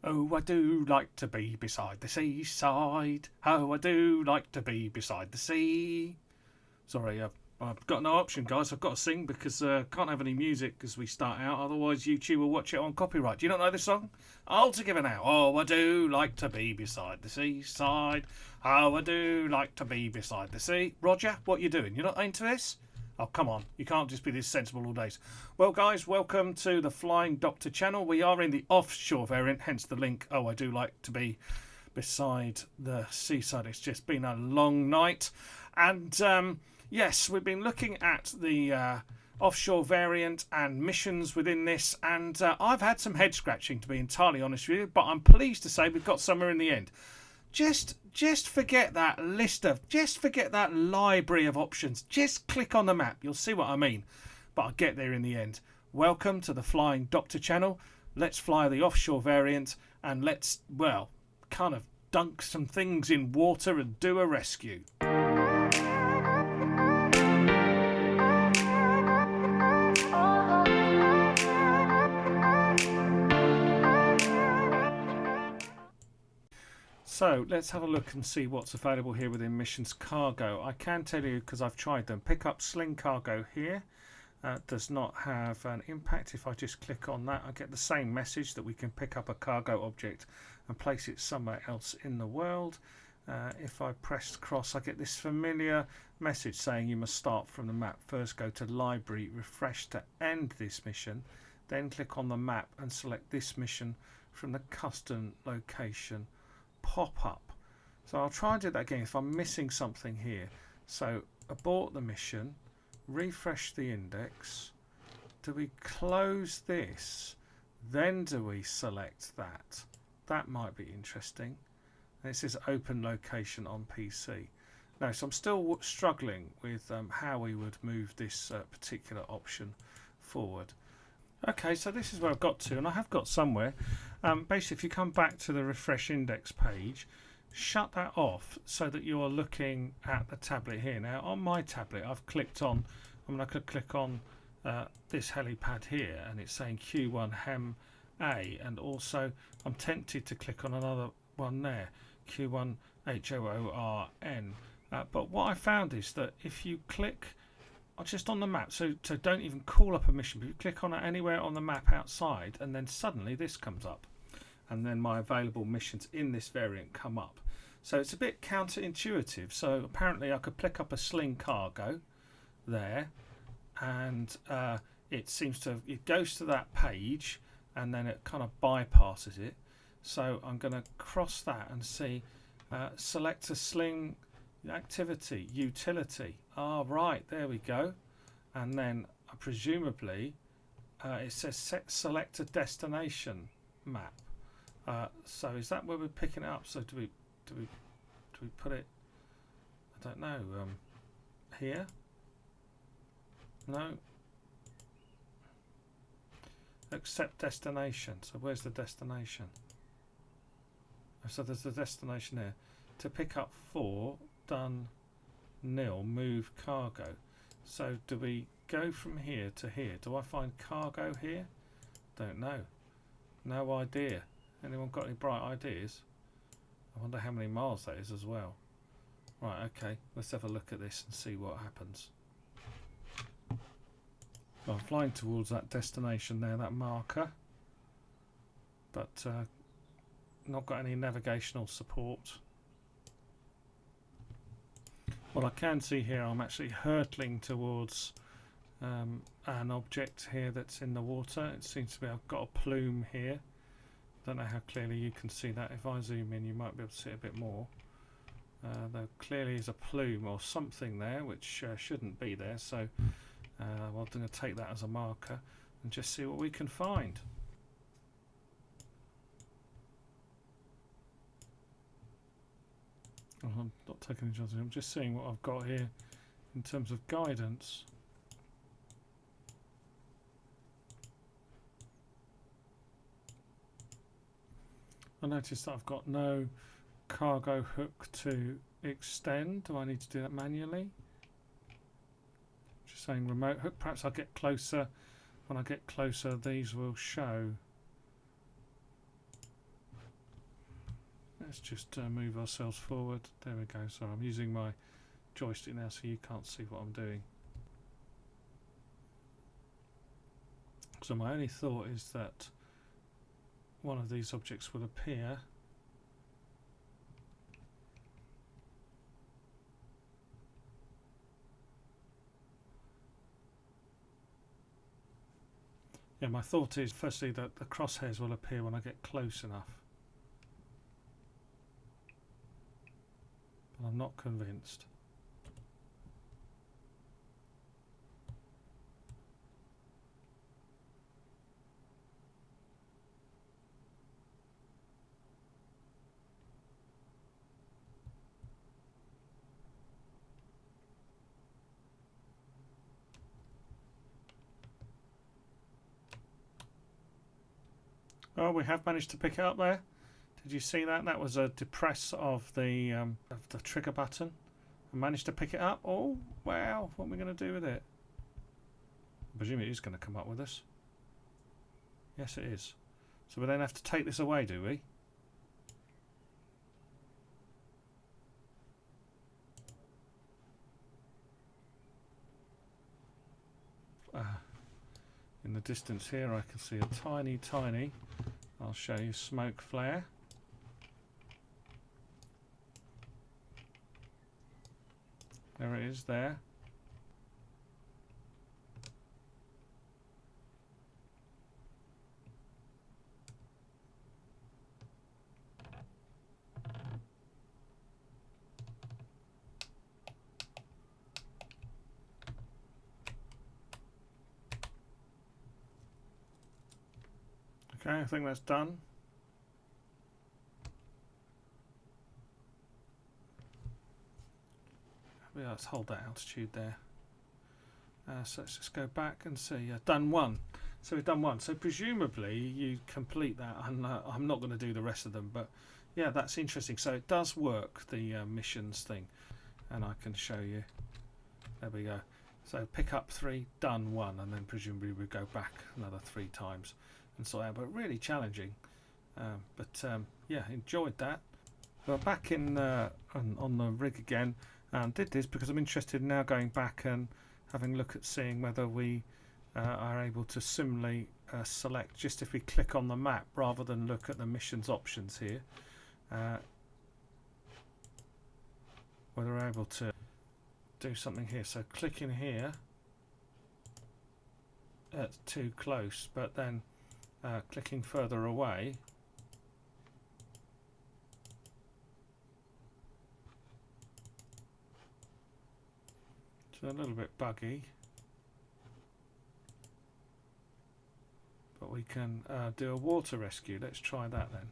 Oh, I do like to be beside the seaside. Oh, I do like to be beside the sea. Sorry, I've got no option, guys. I've got to sing because I can't have any music as we start out. Otherwise, YouTube will watch it on copyright. Do you not know this song? All together now. Oh, I do like to be beside the seaside. Oh, I do like to be beside the sea. Roger, what you doing? You're not into this? Oh, come on. You can't just be this sensible all days. Well, guys, welcome to the Flying Doctor channel. We are in the offshore variant, hence the link. Oh, I do like to be beside the seaside. It's just been a long night. And yes, we've been looking at the offshore variant and missions within this. And I've had some head scratching, to be entirely honest with you. But I'm pleased to say we've got somewhere in the end. Just forget that list of, just forget that library of options. Just click on the map. You'll see what I mean. But I'll get there in the end. Welcome to the Flying Doctor channel. Let's fly the offshore variant and let's, well, kind of dunk some things in water and do a rescue. So let's have a look and see what's available here within missions cargo. I can tell you, because I've tried them, pick up sling cargo here. Does not have an impact. If I just click on that, I get the same message that we can pick up a cargo object and place it somewhere else in the world. If I press cross, I get this familiar message saying you must start from the map. First go to library, refresh to end this mission, then click on the map and select this mission from the custom location pop-up. So I'll try and do that again if I'm missing something here. So abort the mission, refresh the index. Do we close this? Then do we select that? That might be interesting. And it says open location on PC. No, so I'm still struggling with how we would move this particular option forward. Okay, so this is where I've got to, and I have got somewhere. Basically, if you come back to the refresh index page, shut that off so that you're looking at the tablet here. Now, on my tablet, I've clicked on, I could click on this helipad here, and it's saying Q1 Hem A, and also I'm tempted to click on another one there, Q1 HOORN. But what I found is that if you click just on the map, so don't even call up a mission, but you click on it anywhere on the map outside, and then suddenly this comes up, and then my available missions in this variant come up. So it's a bit counterintuitive. So apparently I could pick up a sling cargo there, and it goes to that page, and then it kind of bypasses it. So I'm going to cross that and see, select a sling activity, utility. Right, there we go. And then presumably it says select a destination map. So is that where we're picking it up? So do we put it, I don't know, here? No. Accept destination. So where's the destination? So there's the destination there. To pick up 4, done, nil, move cargo. So do we go from here to here? Do I find cargo here? Don't know. No idea. Anyone got any bright ideas? I wonder how many miles that is as well. Right, okay, let's have a look at this and see what happens. Well, I'm flying towards that destination there, that marker, but not got any navigational support. What I can see here, I'm actually hurtling towards an object here that's in the water. It seems to be, I've got a plume here. Don't know how clearly you can see that. If I zoom in, you might be able to see it a bit more. There clearly is a plume or something there, which shouldn't be there. So we're going to take that as a marker and just see what we can find. I'm not taking any chances. I'm just seeing what I've got here in terms of guidance. I noticed that I've got no cargo hook to extend. Do I need to do that manually? Just saying remote hook. Perhaps I'll get closer. When I get closer, these will show. let's just move ourselves forward. There we go. So I'm using my joystick now so you can't see what I'm doing. So my only thought is that one of these objects will appear yeah, my thought is firstly that the crosshairs will appear when I get close enough, but I'm not convinced. Oh, we have managed to pick it up there. Did you see that? That was a depress of the trigger button. I managed to pick it up. Oh, wow. What are we going to do with it? I presume it is going to come up with us. Yes, it is. So we then have to take this away, do we? In the distance here I can see a tiny, I'll show you, smoke flare. There it is there. Okay, I think that's done. Yeah, let's hold that altitude there. So let's just go back and see. Done one. So we've done one. So presumably you complete that. I'm not going to do the rest of them, but yeah, that's interesting. So it does work, the missions thing, and I can show you. There we go. So pick up 3, done 1, and then presumably we go back another 3 times and sort out. But really challenging. Yeah, enjoyed that. We're back in on the rig again. Did this because I'm interested in now going back and having a look at seeing whether we are able to similarly select, just if we click on the map rather than look at the missions options here, whether we're able to do something here. So click in here, it's too close, but then clicking further away, it's a little bit buggy, but we can do a water rescue. Let's try that then.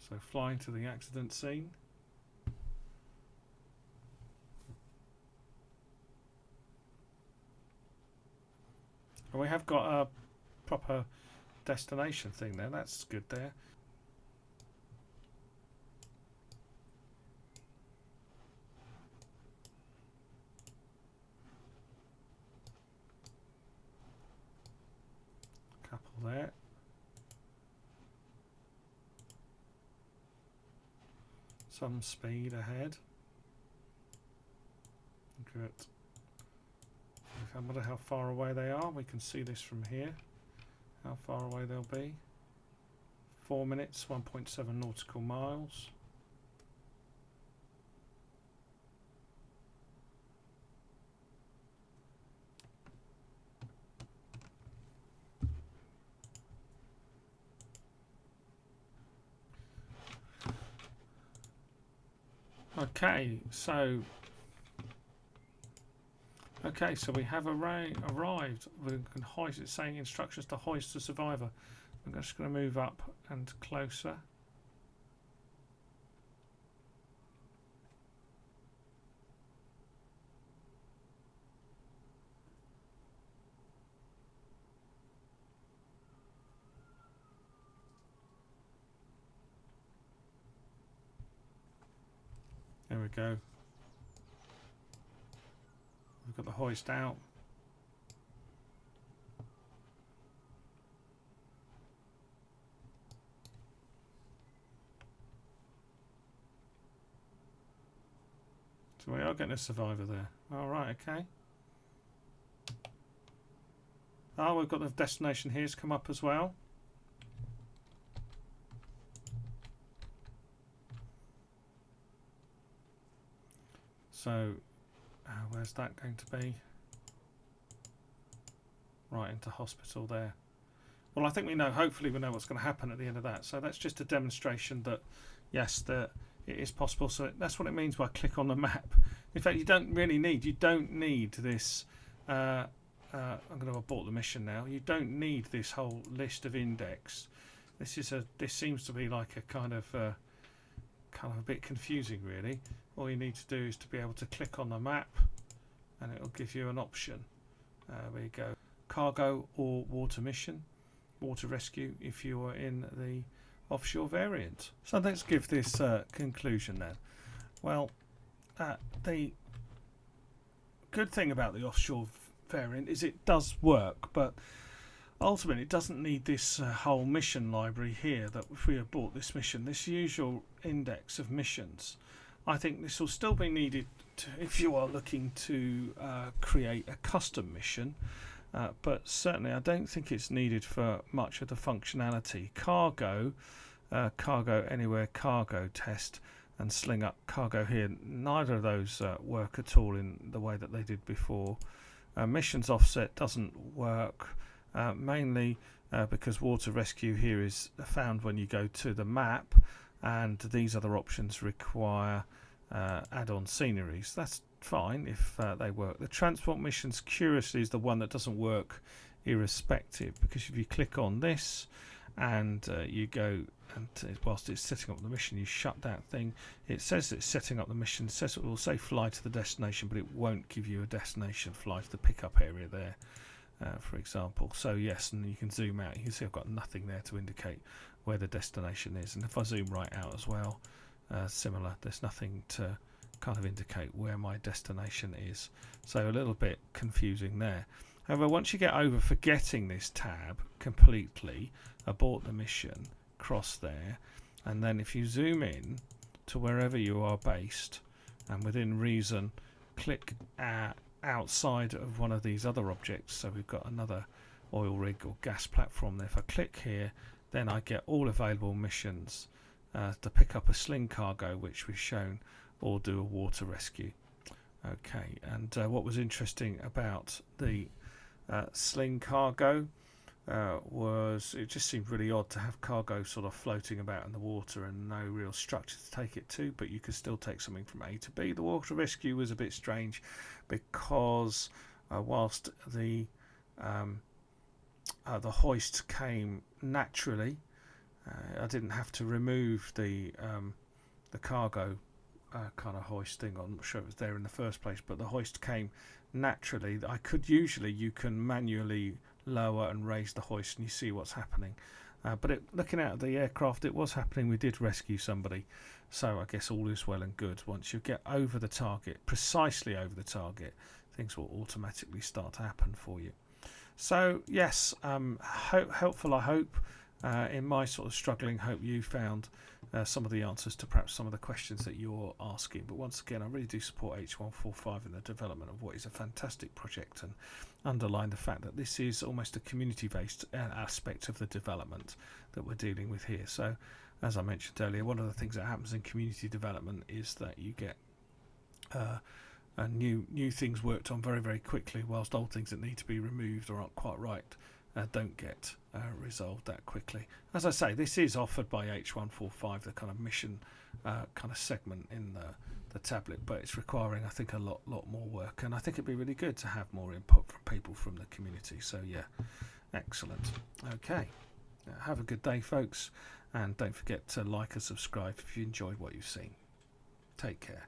So flying to the accident scene. And we have got a proper destination thing there. That's good there. Couple there. Some speed ahead. Good. I wonder how far away they are. We can see this from here. How far away they'll be. 4 minutes, 1.7 nautical miles. Okay, so we have arrived. We can hoist. It's saying instructions to hoist the survivor. I'm just going to move up and closer. There we go. We've got the hoist out. So we are getting a survivor there. All right, okay. Oh, we've got the destination here's come up as well. So where's that going to be? Right into hospital there. Well, I think we know, hopefully we know what's going to happen at the end of that. So that's just a demonstration that, yes, that it is possible. So that's what it means by click on the map. In fact, you don't need this, I'm going to abort the mission now. You don't need this whole list of index. This seems to be like a kind of a bit confusing, really. All you need to do is to be able to click on the map, and it'll give you an option. There you go. Cargo or water mission, water rescue if you are in the offshore variant. So let's give this conclusion then. Well, the good thing about the offshore variant is it does work, but ultimately it doesn't need this whole mission library here. That if we abort this mission, this usual index of missions, I think this will still be needed if you are looking to create a custom mission. But certainly I don't think it's needed for much of the functionality. Cargo, cargo anywhere, cargo test, and sling up cargo here. Neither of those work at all in the way that they did before. Missions offset doesn't work, mainly because water rescue here is found when you go to the map, and these other options require add-on sceneries. That's fine if they work. The transport missions, curiously, is the one that doesn't work irrespective, because if you click on this and you go, and whilst it's setting up the mission, you shut that thing, it says it's setting up the mission, it says it will say fly to the destination, but it won't give you a destination fly to the pickup area there, for example. So yes, and you can zoom out, you can see I've got nothing there to indicate where the destination is, and if I zoom right out as well, similar, there's nothing to kind of indicate where my destination is. So a little bit confusing there. However, once you get over forgetting this tab completely, abort the mission, cross there, and then if you zoom in to wherever you are based, and within reason click outside of one of these other objects, so we've got another oil rig or gas platform there. If I click here, then I get all available missions to pick up a sling cargo, which we've shown, or do a water rescue. Okay, and what was interesting about the sling cargo was it just seemed really odd to have cargo sort of floating about in the water and no real structure to take it to, but you could still take something from A to B. The water rescue was a bit strange because whilst the hoist came naturally, I didn't have to remove the cargo kind of hoist thing. I'm not sure it was there in the first place, but the hoist came naturally. You can manually lower and raise the hoist, and you see what's happening. But looking at the aircraft, it was happening. We did rescue somebody, so I guess all is well and good. Once you get over the target, precisely over the target, things will automatically start to happen for you. So yes, helpful, I hope. In my sort of struggling, hope you found some of the answers to perhaps some of the questions that you're asking. But once again, I really do support H145 in the development of what is a fantastic project, and underline the fact that this is almost a community-based aspect of the development that we're dealing with here. So, as I mentioned earlier, one of the things that happens in community development is that you get new things worked on very, very quickly, whilst old things that need to be removed or aren't quite right don't get resolved that quickly. As I say, this is offered by H145, the kind of mission kind of segment in the tablet, but it's requiring, I think, a lot more work, and I think it'd be really good to have more input from people from the community. So yeah, excellent. Okay, have a good day, folks, and don't forget to like and subscribe if you enjoyed what you've seen. Take care.